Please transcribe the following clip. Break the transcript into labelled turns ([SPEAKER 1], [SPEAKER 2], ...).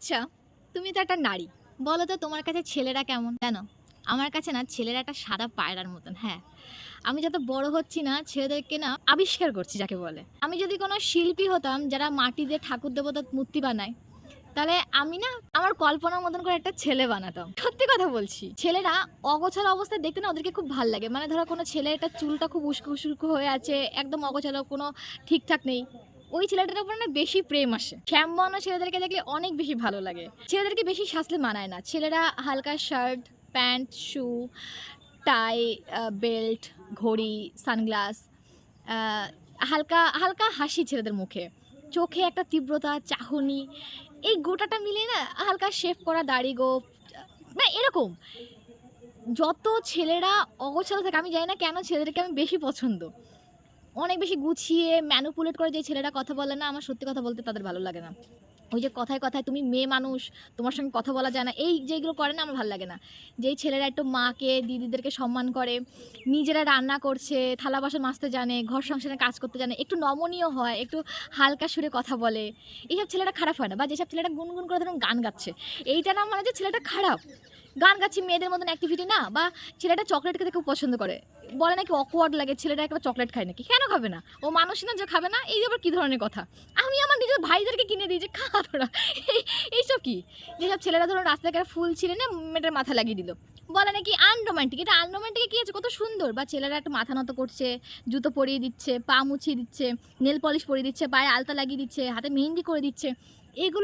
[SPEAKER 1] আচ্ছা, তুমি তো একটা নারী। বলো তো তোমার কাছে ছেলেরা কেমন? জানো? আমার কাছে না ছেলেরা একটা সাদা পায়রার মতন। হ্যাঁ, আমি যত বড় হচ্ছি না ছেলেদেরকে না আবিষ্কার করছি যাকে বলে। আমি যদি কোনো শিল্পী হতাম যারা মাটি দিয়ে ঠাকুর দেবতার মূর্তি বানায়, তাহলে আমি না আমার কল্পনার মতন করে একটা ছেলে বানাতাম। সত্যি কথা বলছি। ছেলেরা অগোছালো অবস্থায় দেখতে না ওদেরকে খুব ভাল লাগে। মানে ধরো কোনো ছেলের একটা চুলটা খুব উস্কো হয়ে আছে, একদম অগোছালো কোনো ঠিকঠাক নেই। ওই ছেলেটার উপর না বেশি প্রেম আসে। শ্যামবর্ণ ছেলেদেরকে দেখলে অনেক বেশি ভালো লাগে। ছেলেদেরকে বেশি সাজলে মানায় না। ছেলেরা হালকা শার্ট, প্যান্ট, শু, টাই, বেল্ট, ঘড়ি, সানগ্লাস, আ হালকা, হালকা হাসি ছেলেদের মুখে। চোখে একটা তীব্রতা, চাহনি এই গোটাটা মিলিয়ে না হালকা শেভ করা দাড়ি গোঁফ মানে এরকম। যত ছেলেরা অগোছালো থাকে আমি জানি না কেন ছেলেদেরকে আমি বেশি পছন্দ। অনেক বেশি গুছিয়ে ম্যানিপুলেট করে যে ছেলেরা কথা বলে না আমার সত্যি কথা বলতে তাদের ভালো লাগে না। ওই যে কথায়, কথায় তুমি মেয়ে মানুষ, তোমার সঙ্গে কথা বলা যায় না। এই যেগুলো করে না আমার ভাল লাগে না। যেই ছেলেরা একটু মাকে, দিদিদেরকে সম্মান করে, নিজেরা রান্না করছে, থালা বাসন মাজতে জানে, ঘর সংসারে কাজ করতে জানে, একটু নমনীয় হয়, একটু হালকা সুরে কথা বলে। এইসব ছেলেরা খারাপ হয় না। বা যেসব ছেলেরা গুনগুন করে ধরুন গান গাচ্ছে। এইটা না মানে যে ছেলেটা খারাপ। গান গাচ্ছি মেয়েদের মতন অ্যাক্টিভিটি না। বা ছেলেটা চকলেট খেতে খুব পছন্দ করে। বলে নাকি অকওয়ার্ড লাগে ছেলেটা একবার চকলেট খায় নাকি? কেন খাবে না? ও মানুষ না যে খাবে না? এই আবার কী ধরনের কথা? আমি আমার নিজের ভাইদেরকে কিনে দিই যে খা তোরা। এইসব কি? যেসব ছেলেরা ধরুন রাস্তাঘাটে ফুল ছিঁড়ে না মেয়েটার মাথায় লাগিয়ে দিল। বলে নাকি আনরোমান্টিক। এটা আনরোমান্টিকে কি আছে? কত সুন্দর। বা ছেলেরা একটু মাথা নত করছে, জুতো পরিয়ে দিচ্ছে, পা মুছিয়ে দিচ্ছে, নেল পলিশ পরিয়ে দিচ্ছে, পায়ে আলতা লাগিয়ে দিচ্ছে, হাতে মেহেন্দি করে দিচ্ছে। এগুলো